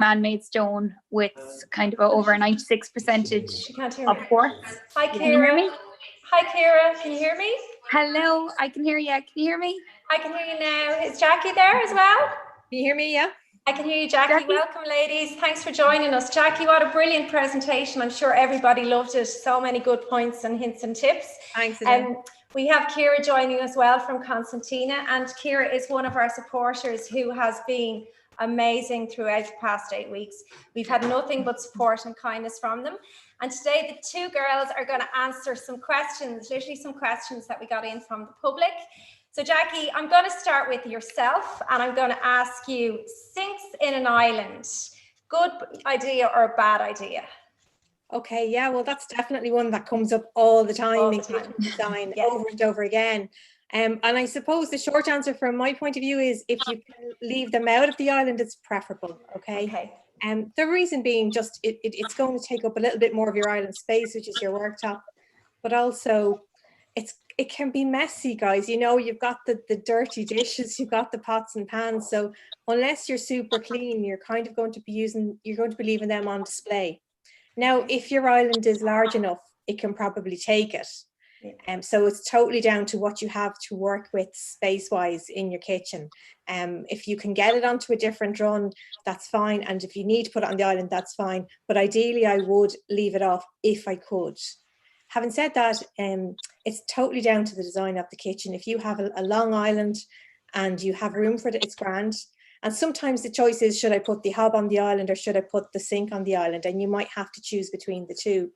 man-made stone with kind of over a 96% of quartz. Hi, Ciara. Can you hear me? Hi, Ciara. Can you hear me? Hello, I can hear you. Can you hear me? I can hear you now. Is Jackie there as well? Can you hear me? Yeah. I can hear you, Jackie. Welcome, ladies. Thanks for joining us. Jackie, what a brilliant presentation. I'm sure everybody loved it. So many good points and hints and tips. Thanks. We have Ciara joining as well from Cosentino, and Ciara is one of our supporters who has been amazing throughout the past 8 weeks. We've had nothing but support and kindness from them. And today the two girls are going to answer some questions, literally some questions that we got in from the public. So Jackie, I'm going to start with yourself and I'm going to ask you, sinks in an island, good idea or bad idea? Okay, yeah, well, that's definitely one that comes up all the time in kitchen design, over and over again. And I suppose the short answer from my point of view is if you can leave them out of the island, it's preferable, okay? The reason being just it's going to take up a little bit more of your island space, which is your worktop, but also it can be messy, guys. You know, you've got the dirty dishes, you've got the pots and pans. So unless you're super clean, you're kind of going to be leaving them on display. Now, if your island is large enough, it can probably take it. So it's totally down to what you have to work with space-wise in your kitchen. If you can get it onto a different run, that's fine. And if you need to put it on the island, that's fine. But ideally, I would leave it off if I could. Having said that, it's totally down to the design of the kitchen. If you have a long island and you have room for it, it's grand. And sometimes the choice is, should I put the hob on the island or should I put the sink on the island? And you might have to choose between the two.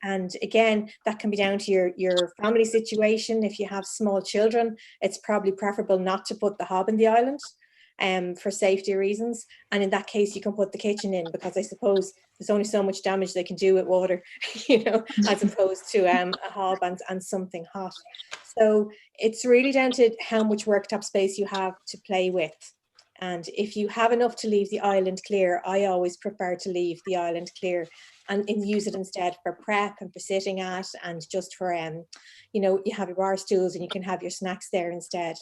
And again, that can be down to your family situation. If you have small children, it's probably preferable not to put the hob in the island for safety reasons. And in that case, you can put the kitchen in, because I suppose there's only so much damage they can do with water, you know, as opposed to a hob and something hot. So it's really down to how much worktop space you have to play with. And if you have enough to leave the island clear, I always prefer to leave the island clear and use it instead for prep and for sitting at, and just for, you know, you have your bar stools and you can have your snacks there instead.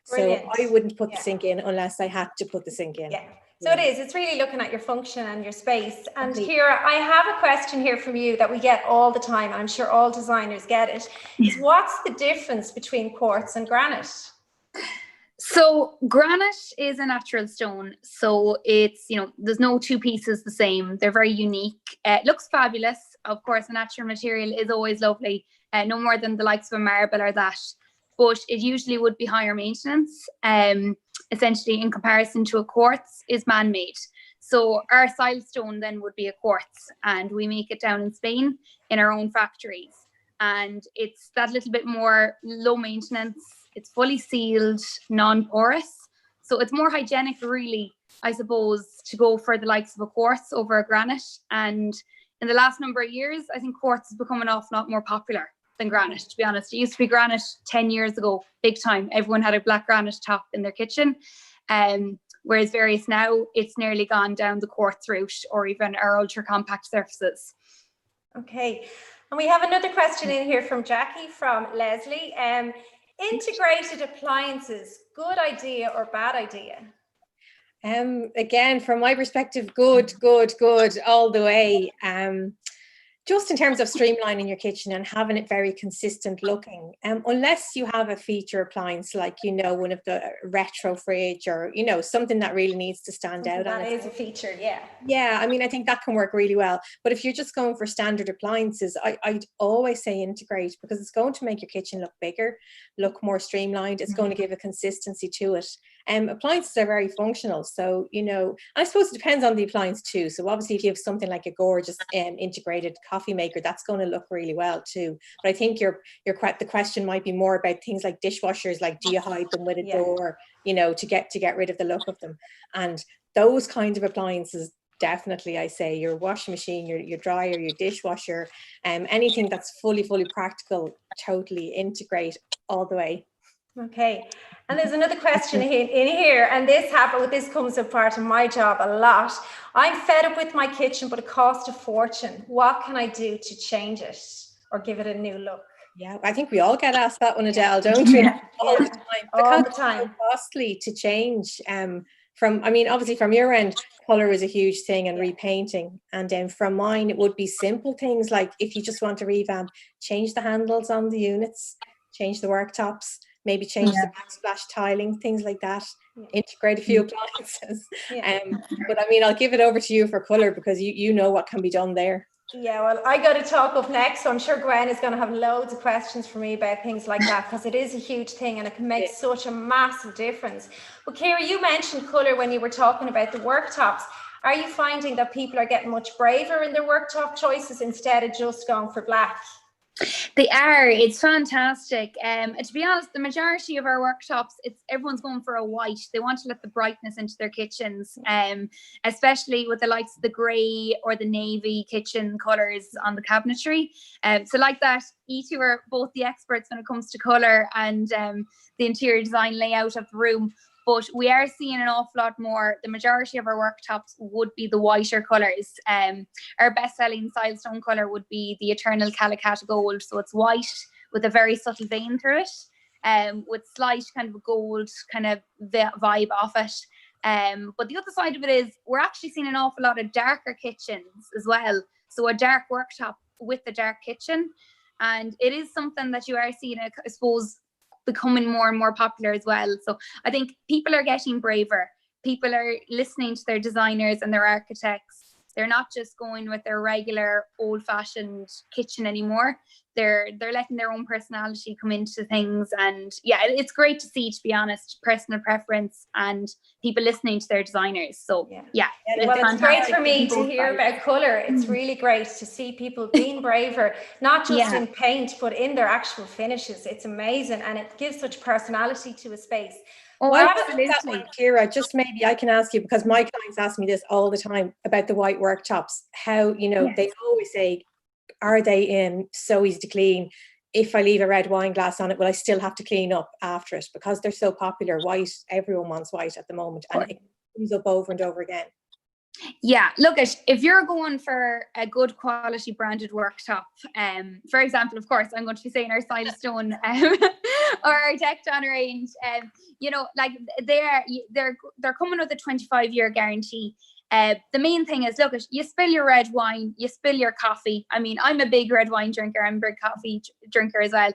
Brilliant. So I wouldn't put the sink in unless I had to put the sink in. Yeah. So it's really looking at your function and your space. And Ciara, I have a question here from you that we get all the time. I'm sure all designers get it. Is what's the difference between quartz and granite? So granite is a natural stone. So it's, you know, there's no two pieces the same. They're very unique. It looks fabulous. Of course, a natural material is always lovely. No more than the likes of a marble or that. But it usually would be higher maintenance. Essentially, in comparison to a quartz is man-made. So our silestone then would be a quartz, and we make it down in Spain in our own factories. And it's that little bit more low maintenance. It's fully sealed, non-porous. So it's more hygienic, really, I suppose, to go for the likes of a quartz over a granite. And in the last number of years, I think quartz has become an awful lot more popular than granite, to be honest. It used to be granite 10 years ago, big time. Everyone had a black granite top in their kitchen. Whereas various now, it's nearly gone down the quartz route, or even our ultra compact surfaces. Okay. And we have another question in here from Jackie, from Leslie. Integrated appliances, good idea or bad idea? Again, from my perspective, good all the way. Just in terms of streamlining your kitchen and having it very consistent looking, unless you have a feature appliance like, you know, one of the retro fridge, or, you know, something that really needs to stand out. That is a feature, yeah. Yeah, I mean, I think that can work really well. But if you're just going for standard appliances, I'd always say integrate, because it's going to make your kitchen look bigger, look more streamlined. It's going to give a consistency to it. Appliances are very functional. So, you know, I suppose it depends on the appliance too. So obviously if you have something like a gorgeous integrated coffee maker, that's going to look really well too. But I think the question might be more about things like dishwashers, like do you hide them with a door, you know, to get rid of the look of them. And those kinds of appliances, definitely, I say your washing machine, your dryer, your dishwasher, anything that's fully practical, totally integrate all the way. Okay. And there's another question in here, and this comes as part of my job a lot. I'm fed up with my kitchen, but it costs a fortune. What can I do to change it or give it a new look? Yeah, I think we all get asked that one, Adele, don't we? All the time. All the time. It's so costly to change I mean, obviously from your end, color is a huge thing, and repainting. And then from mine, it would be simple things like, if you just want to revamp, change the handles on the units, change the worktops, maybe change the backsplash tiling, things like that. Integrate a few appliances. But I mean, I'll give it over to you for color, because you know what can be done there. Yeah, well, I got to talk up next, so I'm sure Gwen is going to have loads of questions for me about things like that, because it is a huge thing and it can make such a massive difference. But Ciara, you mentioned colour when you were talking about the worktops. Are you finding that people are getting much braver in their worktop choices instead of just going for black? They are. It's fantastic. To be honest, the majority of our workshops, everyone's going for a white. They want to let the brightness into their kitchens, especially with the likes of the grey or the navy kitchen colours on the cabinetry. So like that, you two are both the experts when it comes to colour and the interior design layout of the room. But we are seeing an awful lot more. The majority of our worktops would be the whiter colours. Our best-selling silestone colour would be the Eternal Calicut Gold. So it's white with a very subtle vein through it, with slight kind of gold kind of vibe off it. But the other side of it is we're actually seeing an awful lot of darker kitchens as well. So a dark worktop with a dark kitchen. And it is something that you are seeing, I suppose, becoming more and more popular as well. So I think people are getting braver. People are listening to their designers and their architects. They're not just going with their regular old-fashioned kitchen anymore. They're letting their own personality come into things. And yeah, it's great to see, to be honest, personal preference and people listening to their designers. So yeah. Well, it's great for me to hear about colour. It's really great to see people being braver, not just in paint, but in their actual finishes. It's amazing, and it gives such personality to a space. Oh, absolutely. That one, Ciara, just maybe I can ask you, because my clients ask me this all the time about the white worktops. How, they always say, are they so easy to clean? If I leave a red wine glass on it, will I still have to clean up after it? Because they're so popular. White, everyone wants white at the moment, and it comes up over and over again. Yeah, look, if you're going for a good quality branded worktop, for example, of course, I'm going to be saying our silestone or our Tecton range, like they're coming with a 25-year guarantee. The main thing is, look, you spill your red wine, you spill your coffee. I mean, I'm a big red wine drinker, I'm a big coffee drinker as well.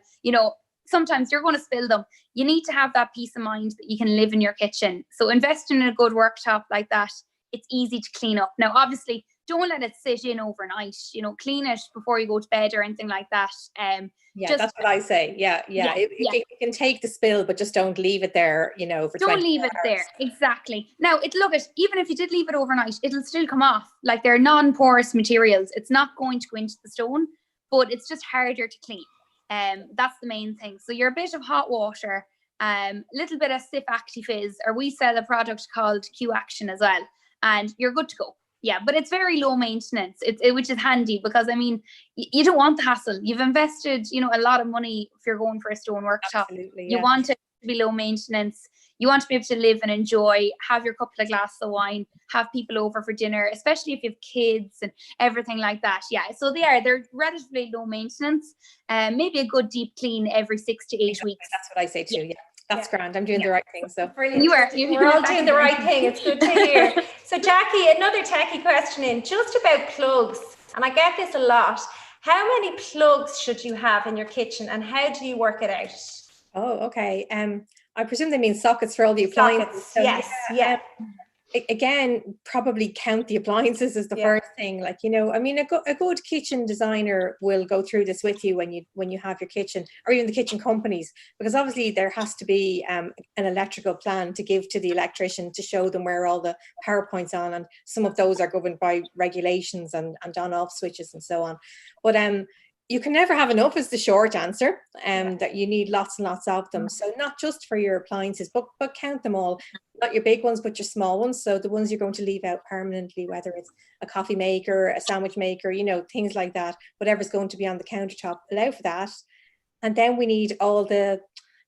Sometimes you're going to spill them. You need to have that peace of mind that you can live in your kitchen. So invest in a good worktop like that. It's easy to clean up. Now, obviously, don't let it sit in overnight. Clean it before you go to bed or anything like that. That's what I say. It can take the spill, but just don't leave it there, for 20 Don't leave it there. Exactly. Now, even if you did leave it overnight, it'll still come off. Like, they're non-porous materials. It's not going to go into the stone, but it's just harder to clean. That's the main thing. So you're a bit of hot water, little bit of Sif Actifizz, or we sell a product called Q Action as well. And you're good to go. Yeah, but it's very low maintenance, which is handy, because I mean, you don't want the hassle. You've invested, a lot of money if you're going for a stone worktop. Absolutely, you want it to be low maintenance. You want to be able to live and enjoy, have your couple of glasses of wine, have people over for dinner, especially if you have kids and everything like that. Yeah, so they're relatively low maintenance. Maybe a good deep clean every 6 to 8 weeks. That's what I say too. Yeah. That's grand. I'm doing the right thing. So brilliant. We're all doing the right thing. It's good to hear. So Jackie, another techie question just about plugs. And I get this a lot. How many plugs should you have in your kitchen, and how do you work it out? Oh, okay. I presume they mean sockets for all the appliances. So, yes. Again, probably count the appliances is the first thing. Like, I mean, a good kitchen designer will go through this with you when you have your kitchen, or even the kitchen companies, because obviously there has to be an electrical plan to give to the electrician to show them where all the power points on, and some of those are governed by regulations and on-off switches and so on. But you can never have enough is the short answer, that you need lots and lots of them. So not just for your appliances, but count them all, not your big ones, but your small ones. So the ones you're going to leave out permanently, whether it's a coffee maker, a sandwich maker, things like that, whatever's going to be on the countertop, allow for that. And then we need all the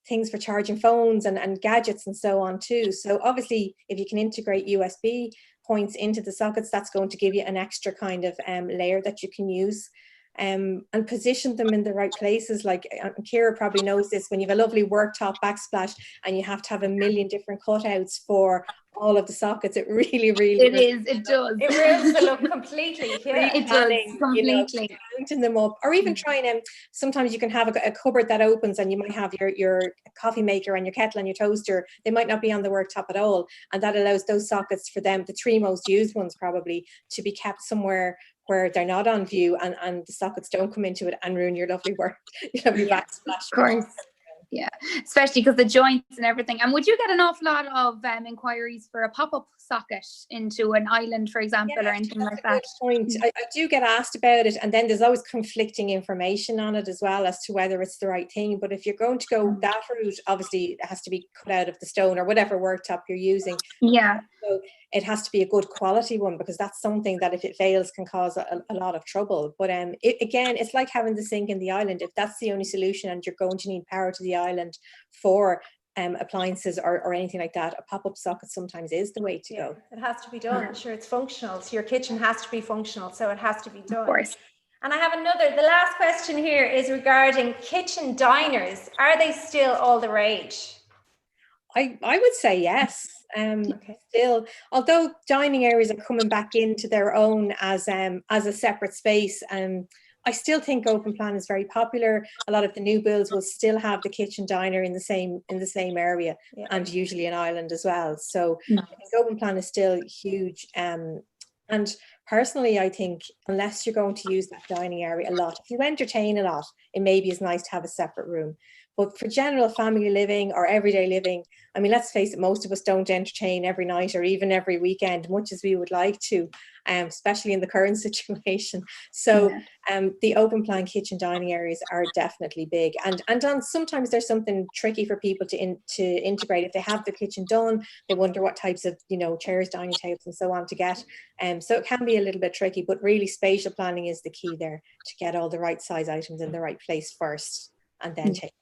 things for charging phones and gadgets and so on too. So obviously, if you can integrate USB points into the sockets, that's going to give you an extra kind of layer that you can use. And position them in the right places. Like Ciara probably knows this, when you have a lovely worktop backsplash and you have to have a million different cutouts for all of the sockets. It really it does. It ruins the look completely. Yeah. It does You completely. know, counting them up, or even trying sometimes you can have a cupboard that opens and you might have your coffee maker and your kettle and your toaster. They might not be on the worktop at all, and that allows those sockets for them, the 3 most used ones probably, to be kept somewhere where they're not on view, and the sockets don't come into it and ruin your lovely work, your lovely backsplash. Of course. Yeah, especially because the joints and everything. And would you get an awful lot of inquiries for a pop-up socket into an island, for example, or anything like that? Point. I do get asked about it, and then there's always conflicting information on it as well as to whether it's the right thing. But if you're going to go that route, obviously it has to be cut out of the stone or whatever worktop you're using. Yeah. So it has to be a good quality one, because that's something that if it fails can cause a lot of trouble. But again, it's like having the sink in the island. If that's the only solution and you're going to need power to the island for appliances or anything like that, a pop-up socket sometimes is the way to go. It has to be done. Yeah. Sure, it's functional. So your kitchen has to be functional, so it has to be done. Of course. And I have the last question here is regarding kitchen diners. Are they still all the rage? I would say yes. Still, although dining areas are coming back into their own as a separate space, I still think open plan is very popular. A lot of the new builds will still have the kitchen diner in the same area, and usually an island as well. So I think open plan is still huge. And personally, I think unless you're going to use that dining area a lot, if you entertain a lot, it maybe is nice to have a separate room. But for general family living or everyday living, I mean, let's face it, most of us don't entertain every night or even every weekend, much as we would like to, especially in the current situation. So the open plan kitchen dining areas are definitely big. And sometimes there's something tricky for people to integrate. If they have the kitchen done, they wonder what types of, chairs, dining tables and so on to get. So it can be a little bit tricky, but really spatial planning is the key there, to get all the right size items in the right place first, and then take.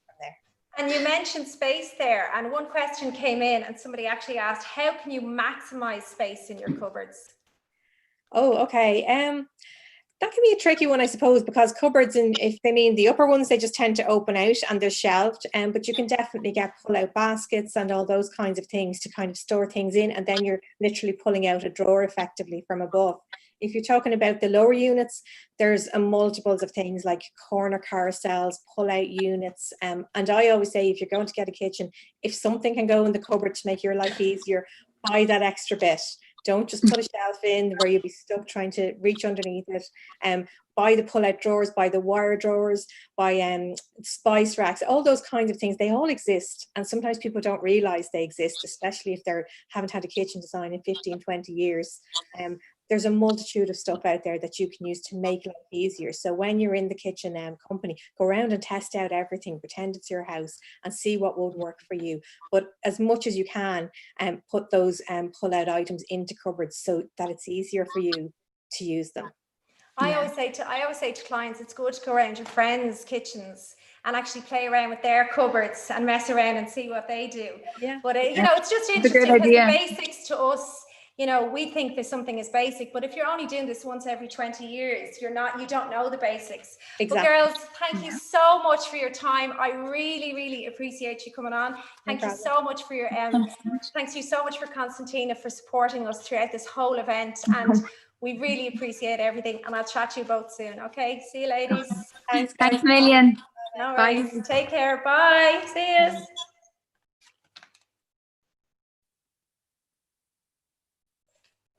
And you mentioned space there, and one question came in and somebody actually asked, how can you maximize space in your cupboards? Oh, okay. That can be a tricky one, I suppose, because cupboards, and if they mean the upper ones, they just tend to open out and they're shelved. But you can definitely get pull-out baskets and all those kinds of things to kind of store things in, and then you're literally pulling out a drawer effectively from above. If you're talking about the lower units, there's multiples of things like corner carousels, pull-out units. And I always say, if you're going to get a kitchen, if something can go in the cupboard to make your life easier, buy that extra bit. Don't just put a shelf in where you'll be stuck trying to reach underneath it. Buy the pull-out drawers, buy the wire drawers, buy spice racks, all those kinds of things. They all exist. And sometimes people don't realize they exist, especially if they haven't had a kitchen design in 15, 20 years. There's a multitude of stuff out there that you can use to make life easier. So when you're in the kitchen company, go around and test out everything, pretend it's your house, and see what would work for you. But as much as you can, put those pull-out items into cupboards so that it's easier for you to use them. I always say to clients, it's good to go around your friends' kitchens and actually play around with their cupboards and mess around and see what they do. Yeah. But it's just interesting because the basics to us, we think that something is basic, but if you're only doing this once every 20 years, you don't know the basics. Exactly. But girls, thank you so much for your time. I really, really appreciate you coming on. Thank you so much for your thanks you so much for Cosentino for supporting us throughout this whole event, and we really appreciate everything, and I'll chat to you both soon. Okay, see you ladies. Thanks a million. No worries. Take care. Bye. See you.